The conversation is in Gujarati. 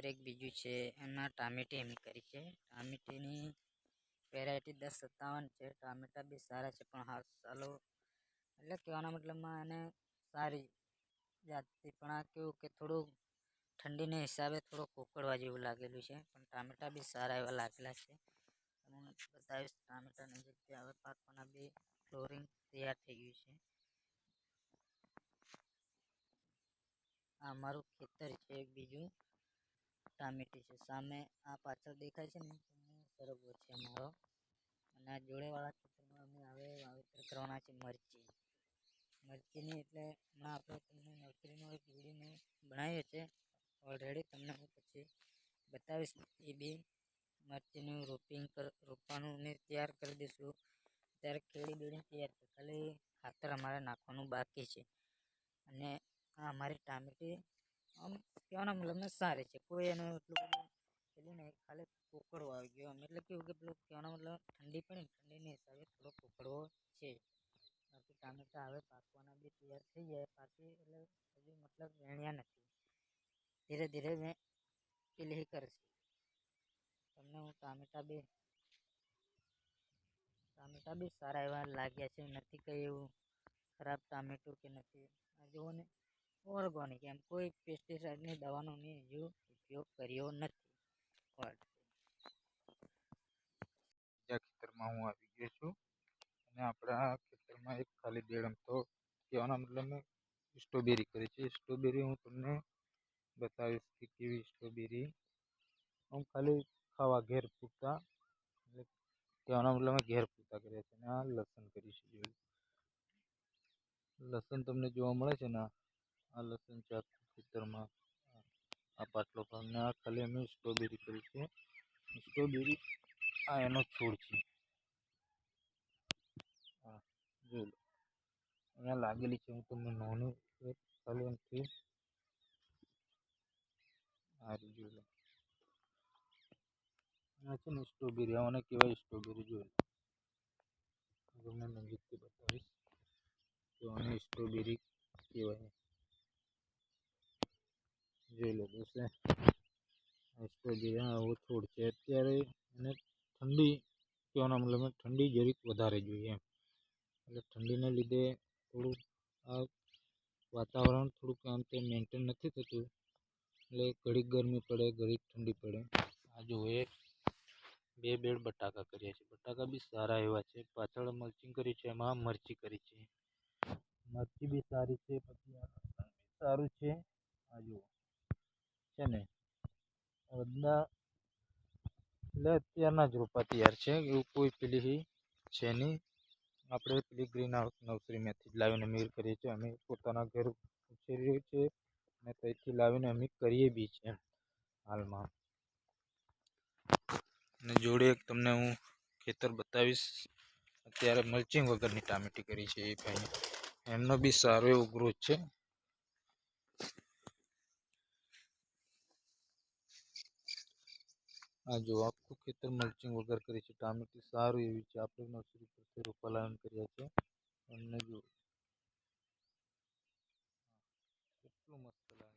ખેતર એક બીજું છે, એમાં ટામેટી એમ કરી છે. ટામેટીની વેરાયટી 1057 છે. ટામેટા બી સારા છે, પણ હાલ ચાલો એટલે કહેવાના મતલબમાં એને સારી જાતથી, પણ આ કેવું કે થોડું ઠંડીને હિસાબે થોડું કોકડવા જેવું લાગેલું છે, પણ ટામેટા બી સારા એવા લાગેલા છે. તમને બતાવીશ ટામેટા નજીકથી હવે પાકવાના બી ફ્લોરિંગ તૈયાર થઈ ગયું છે. આ મારું ખેતર છે એક બીજું ટામેટી છે. સામે આ પાછળ દેખાય છે ને સરોવર છે અમારો, અને આ જોડેવાળા ખેતરમાં અમે હવે વાવેતર કરવાના છે મરચીની. એટલે હમણાં આપણે તમને નર્સરીનો એક વિડીયો મેં બનાવ્યો છે ઓલરેડી, તમને હું પછી બતાવીશ. એ બી મરચીનું રોપવાનું ને તૈયાર કરી દઈશું. ત્યારે કેળી બેડી તૈયાર છે, ખાલી ખાતર અમારે નાખવાનું બાકી છે. અને આ અમારી ટામેટી આમ કહેવાના મતલબ સારી છે, કોઈ એનું એટલું બધું પેલું નહીં, ખાલી કોકડવો આવી ગયો. એટલે કેવું કે પેલું કહેવાનો મતલબ ઠંડી પડે ને ઠંડીની હિસાબે થોડો કોકડવો છે. બાકી ટામેટા હવે પાકવાના બી તૈયાર થઈ જાય પાકી, એટલે હજુ મતલબ વેણ્યા નથી, ધીરે ધીરે પેલી કરશે. તમને હું ટામેટા બી સારા એવા લાગ્યા છે, નથી કઈ એવું ખરાબ ટામેટું કે નથી. આ જુઓ ને ઓર્ગોનિક, એમ કોઈ પેસ્ટિસાઇડની દવાનો હજુ ઉપયોગ કર્યો નથી. ખેતરમાં હું આવી ગયો છું, અને આપણા ખેતરમાં એક ખાલી બેડમ તો કહેવાના મતલબ સ્ટ્રોબેરી કરી છે. સ્ટ્રોબેરી હું તમને બતાવીશ કે કેવી સ્ટ્રોબેરી. હું ખાલી ખાવા ઘેર પૂરતા એટલે કહેવાના મતલબ ઘેર પૂરતા કર્યા છે. અને આ લસણ કરી છે. લસણ તમને જોવા મળે છે ને, આ લસણ છે ખેતરમાં, આ પાટલો ભાગને આ ખાલી અમે સ્ટ્રોબેરી કરી છે. સ્ટ્રોબેરી આ એનો છોડ છે. હા, જોઈ લો અહીંયા લાગેલી છે. હું તમને નોનું ખાલી એમથી આ જોઈ લો. આ છે ને સ્ટ્રોબેરી, આને કહેવાય સ્ટ્રોબેરી. જોઈ લો, તમને નજીકથી બતાવીશ તો આને સ્ટ્રોબેરી કહેવાય. જોઈ લો દોસ્તો, સ્ટ્રોબેરી આવો છોડ છે. અત્યારે એને ઠંડી કહેવાના મતલબ ઠંડી જરીક વધારે જોઈએ એમ, એટલે ઠંડીને લીધે થોડું આ વાતાવરણ થોડુંક આમ તે મેન્ટેન નથી થતું, એટલે ઘડીક ગરમી પડે ઘડીક ઠંડી પડે. આ જો બે બેડ બટાકા કર્યા છે. બટાકા બી સારા એવા છે. પાછળ મલ્ચિંગ કરી છે, એમાં મરચી કરી છે. મરચી બી સારી છે, પછી આ સારું છે. આ જુઓ છે ને બધા એટલે અત્યારના જ રોપા તૈયાર છે, એવું કોઈ પેલી છે નહીં. આપણે પેલી ગ્રીન હાઉસ નર્સરીમાંથી જ લાવીને મેર કરીએ છીએ. અમે પોતાના ઘર ઉછેરીએ છીએ અને ત્યાંથી લાવીને અમે કરીએ બી છે હાલમાં. અને જોડે તમને હું ખેતર બતાવીશ. અત્યારે મલ્ચિંગ વગરની ટામેટી કરી છે એ ભાઈ, એમનો બી સારો એવો ગ્રોથ છે. આ જો આખું ખેતર મલ્ચિંગ વગર કરી છે. ટામેટી સારું એવી છે. આપણે નર્સરી પરથી રોપા લાવીને કર્યા છે. એમને જો કેટલું મસ્ત લાગે.